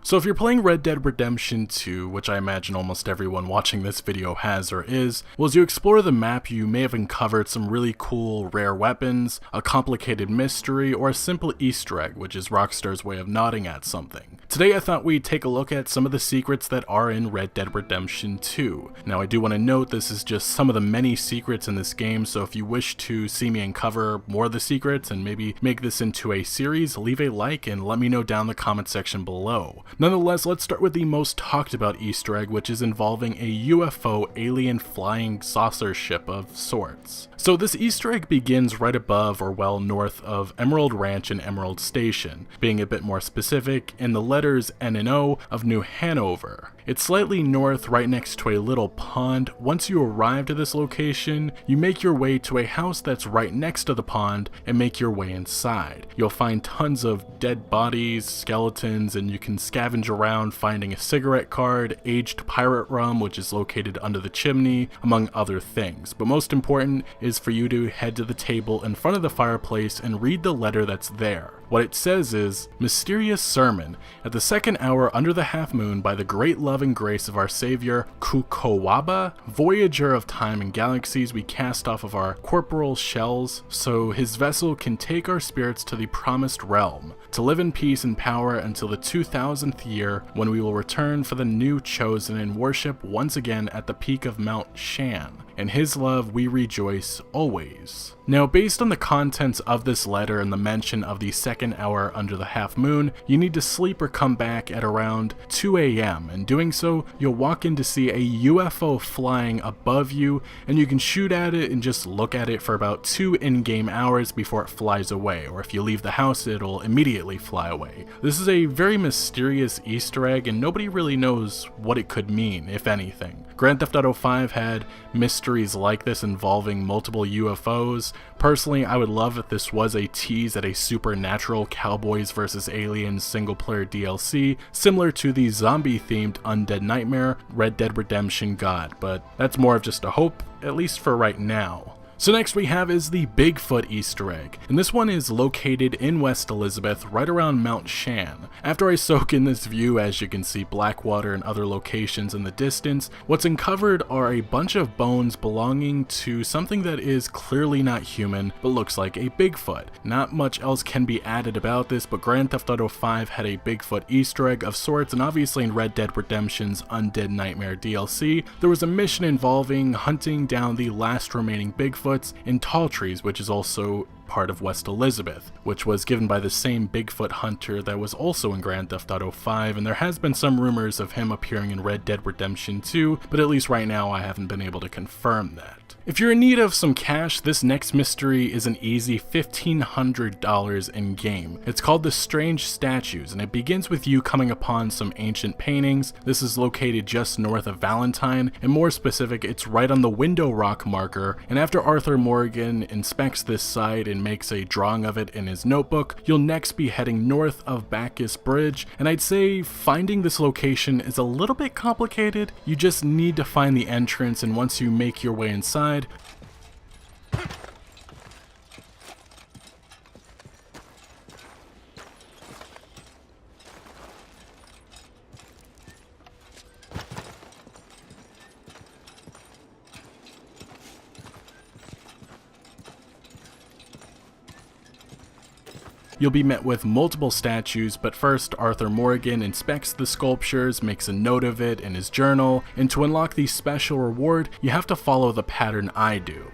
So if you're playing Red Dead Redemption 2, which I imagine almost everyone watching this video has or is, well, as you explore the map you may have uncovered some really cool rare weapons, a complicated mystery, or a simple Easter egg, which is Rockstar's way of nodding at something. Today I thought we'd take a look at some of the secrets that are in Red Dead Redemption 2. Now I do want to note this is just some of the many secrets in this game, so if you wish to see me uncover more of the secrets and maybe make this into a series, leave a like and let me know down in the comment section below. Nonetheless, let's start with the most talked about Easter egg, which is involving a UFO alien flying saucer ship of sorts. So this Easter egg begins right above or well north of Emerald Ranch and Emerald Station, being a bit more specific in the letters N and O of New Hanover. It's slightly north right next to a little pond. Once you arrive to this location, you make your way to a house that's right next to the pond and make your way inside. You'll find tons of dead bodies, skeletons, and you can scavenge around finding a cigarette card, aged pirate rum which is located under the chimney, among other things. But most important is for you to head to the table in front of the fireplace and read the letter that's there. What it says is, "Mysterious Sermon, at the second hour under the half moon, by the great love and grace of our Savior, Kukowaba, voyager of time and galaxies, we cast off of our corporal shells, so his vessel can take our spirits to the promised realm, to live in peace and power until the 2000th year, when we will return for the new chosen and worship once again at the peak of Mount Shan. In his love we rejoice always." Now, based on the contents of this letter and the mention of the second hour under the half moon, you need to sleep or come back at around 2 AM. In doing so, you'll walk in to see a UFO flying above you, and you can shoot at it and just look at it for about 2 in-game hours before it flies away, or if you leave the house, it'll immediately fly away. This is a very mysterious Easter egg, and nobody really knows what it could mean, if anything. Grand Theft Auto 5 had mysteries like this involving multiple UFOs. Personally, I would love if this was a tease at a supernatural Cowboys vs. Aliens single-player DLC, similar to the zombie-themed Undead Nightmare Red Dead Redemption God, but that's more of just a hope, at least for right now. So next we have is the Bigfoot Easter egg, and this one is located in West Elizabeth, right around Mount Shan. After I soak in this view, as you can see Blackwater and other locations in the distance, what's uncovered are a bunch of bones belonging to something that is clearly not human, but looks like a Bigfoot. Not much else can be added about this, but Grand Theft Auto 5 had a Bigfoot Easter egg of sorts, and obviously in Red Dead Redemption's Undead Nightmare DLC, there was a mission involving hunting down the last remaining Bigfoot in Tall Trees, which is also part of West Elizabeth, which was given by the same Bigfoot hunter that was also in Grand Theft Auto 5, and there has been some rumors of him appearing in Red Dead Redemption 2, but at least right now I haven't been able to confirm that. If you're in need of some cash, this next mystery is an easy $1,500 in game. It's called The Strange Statues, and it begins with you coming upon some ancient paintings. This is located just north of Valentine, and more specific, it's right on the Window Rock marker, and after Arthur Morgan inspects this site and makes a drawing of it in his notebook, you'll next be heading north of Bacchus Bridge, and I'd say finding this location is a little bit complicated. You just need to find the entrance, and once you make your way inside, you'll be met with multiple statues, but first Arthur Morgan inspects the sculptures, makes a note of it in his journal, and to unlock the special reward, you have to follow the pattern I do.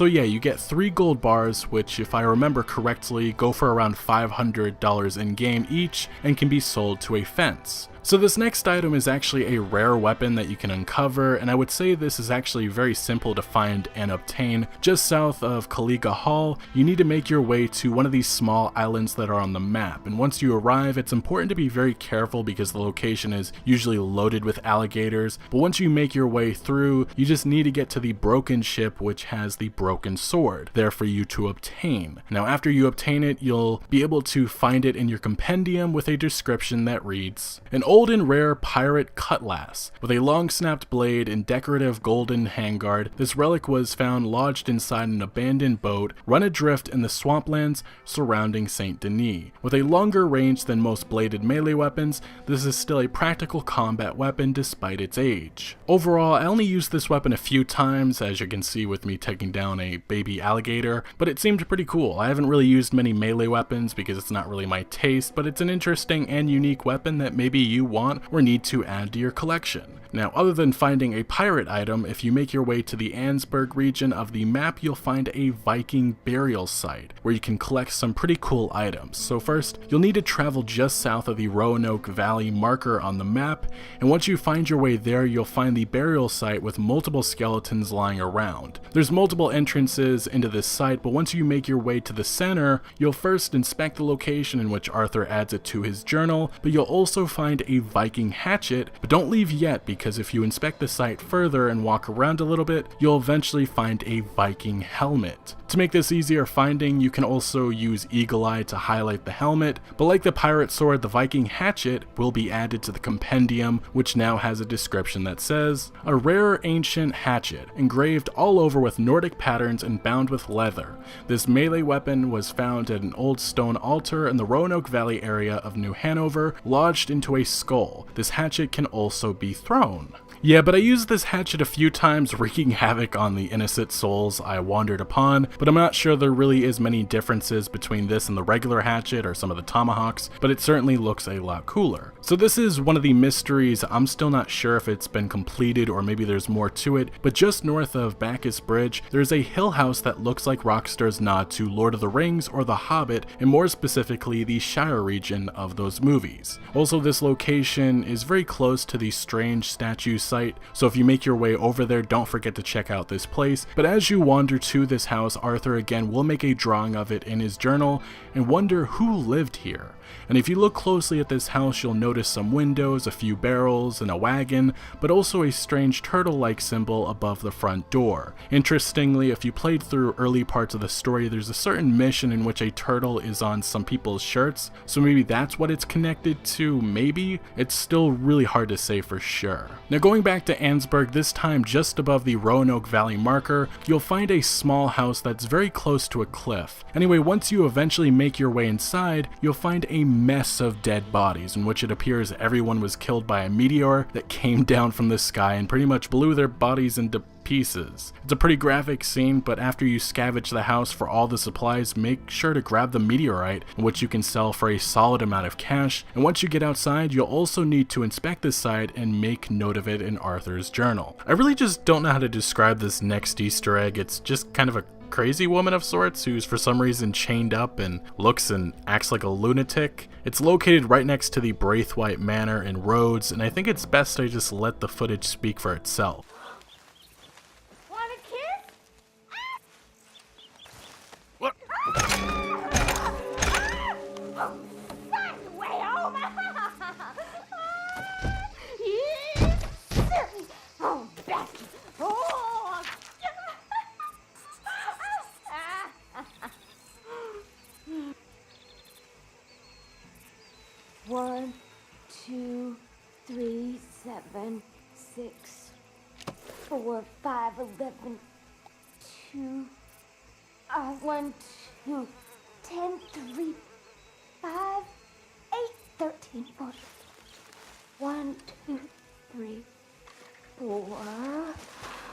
So yeah, you get 3 gold bars, which if I remember correctly, go for around $500 in game each and can be sold to a fence. So this next item is actually a rare weapon that you can uncover, and I would say this is actually very simple to find and obtain. Just south of Kaliga Hall, you need to make your way to one of these small islands that are on the map, and once you arrive, it's important to be very careful because the location is usually loaded with alligators, but once you make your way through, you just need to get to the broken ship which has the broken sword, there for you to obtain. Now after you obtain it, you'll be able to find it in your compendium with a description that reads, "An old and rare pirate cutlass with a long snapped blade and decorative golden handguard. This relic was found lodged inside an abandoned boat run adrift in the swamplands surrounding Saint Denis. With a longer range than most bladed melee weapons, this is still a practical combat weapon despite its age." Overall, I only used this weapon a few times, as you can see with me taking down a baby alligator, but it seemed pretty cool. I haven't really used many melee weapons because it's not really my taste, but it's an interesting and unique weapon that maybe you want or need to add to your collection. Now, other than finding a pirate item, if you make your way to the Ansburg region of the map, you'll find a Viking burial site where you can collect some pretty cool items. So first, you'll need to travel just south of the Roanoke Valley marker on the map, and once you find your way there, you'll find the burial site with multiple skeletons lying around. There's multiple entrances into this site, but once you make your way to the center, you'll first inspect the location in which Arthur adds it to his journal, but you'll also find a Viking hatchet, but don't leave yet because if you inspect the site further and walk around a little bit, you'll eventually find a Viking helmet. To make this easier finding, you can also use Eagle Eye to highlight the helmet, but like the pirate sword, the Viking hatchet will be added to the compendium, which now has a description that says, "A rare ancient hatchet, engraved all over with Nordic patterns and bound with leather. This melee weapon was found at an old stone altar in the Roanoke Valley area of New Hanover, lodged into a skull. This hatchet can also be thrown." Yeah, but I used this hatchet a few times, wreaking havoc on the innocent souls I wandered upon, but I'm not sure there really is many differences between this and the regular hatchet or some of the tomahawks, but it certainly looks a lot cooler. So this is one of the mysteries. I'm still not sure if it's been completed or maybe there's more to it, but just north of Bacchus Bridge, there's a hill house that looks like Rockstar's nod to Lord of the Rings or The Hobbit, and more specifically the Shire region of those movies. Also, this location is very close to the strange statue site, so if you make your way over there, don't forget to check out this place. But as you wander to this house, Arthur again will make a drawing of it in his journal and wonder who lived here. And if you look closely at this house, you'll notice some windows, a few barrels, and a wagon, but also a strange turtle-like symbol above the front door. Interestingly, if you played through early parts of the story, there's a certain mission in which a turtle is on some people's shirts, so maybe that's what it's connected to, maybe? It's still really hard to say for sure. Now going back to Ansburg, this time just above the Roanoke Valley marker, you'll find a small house that's very close to a cliff. Anyway, once you eventually make your way inside, you'll find a mess of dead bodies in which it appears everyone was killed by a meteor that came down from the sky and pretty much blew their bodies into pieces. It's a pretty graphic scene, but after you scavenge the house for all the supplies, make sure to grab the meteorite, which you can sell for a solid amount of cash, and once you get outside, you'll also need to inspect the site and make note of it in Arthur's journal. I really just don't know how to describe this next Easter egg. It's just kind of a crazy woman of sorts who's for some reason chained up and looks and acts like a lunatic. It's located right next to the Braithwaite Manor in Rhodes, and I think it's best I just let the footage speak for itself. Want a kiss? What? Find the way home. Yes, sir. Oh, Becky. Oh. 1, 2, 3, 7, 6, 4, 5, 11, 2, 1, 2, 10, 3, 5, 8, 13, 14. 1, 2, 3, 4,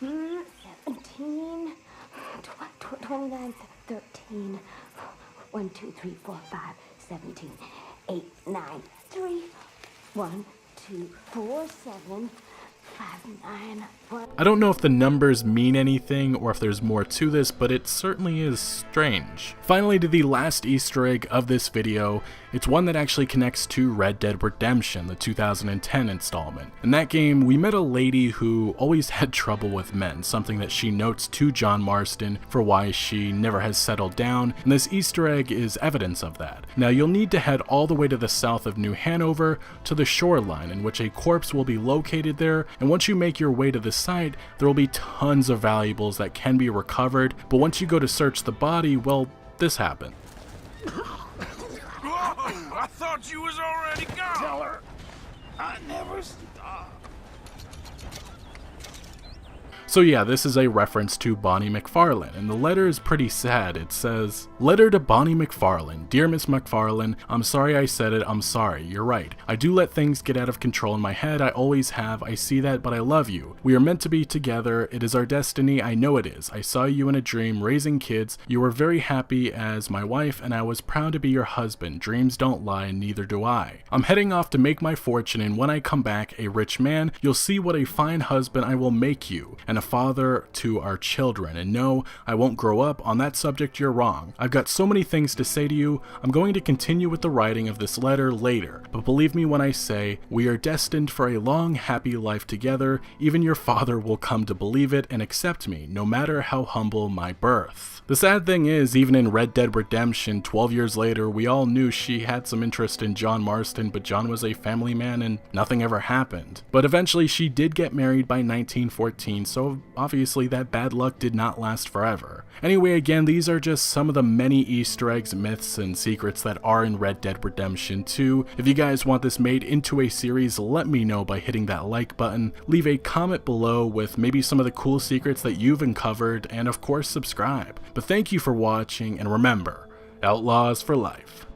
17, 29, 13. 1, 2, 3, 4, 5, 17, 8, 9, 3. 1, 2, 4, 7, 59. I don't know if the numbers mean anything or if there's more to this, but it certainly is strange. Finally, to the last Easter egg of this video, it's one that actually connects to Red Dead Redemption, the 2010 installment. In that game, we met a lady who always had trouble with men, something that she notes to John Marston for why she never has settled down, and this Easter egg is evidence of that. Now, you'll need to head all the way to the south of New Hanover to the shoreline, in which a corpse will be located there, and once you make your way to the site, there will be tons of valuables that can be recovered, but once you go to search the body, well, this happened. I thought you was already gone. Tell her I never stopped. So yeah, this is a reference to Bonnie McFarlane, and the letter is pretty sad. It says, "Letter to Bonnie McFarlane. Dear Miss McFarlane, I'm sorry I said it, I'm sorry, you're right. I do let things get out of control in my head, I always have, I see that, but I love you. We are meant to be together, it is our destiny, I know it is. I saw you in a dream, raising kids, you were very happy as my wife, and I was proud to be your husband. Dreams don't lie, and neither do I. I'm heading off to make my fortune, and when I come back, a rich man, you'll see what a fine husband I will make you, and a father to our children, and no, I won't grow up. On that subject, you're wrong. I've got so many things to say to you. I'm going to continue with the writing of this letter later, but believe me when I say, we are destined for a long, happy life together. Even your father will come to believe it and accept me, no matter how humble my birth." The sad thing is, even in Red Dead Redemption, 12 years later, we all knew she had some interest in John Marston, but John was a family man and nothing ever happened. But eventually she did get married by 1914, so obviously that bad luck did not last forever. Anyway, again, these are just some of the many Easter eggs, myths, and secrets that are in Red Dead Redemption 2. If you guys want this made into a series, let me know by hitting that like button, leave a comment below with maybe some of the cool secrets that you've uncovered, and of course subscribe. But thank you for watching, and remember, outlaws for life.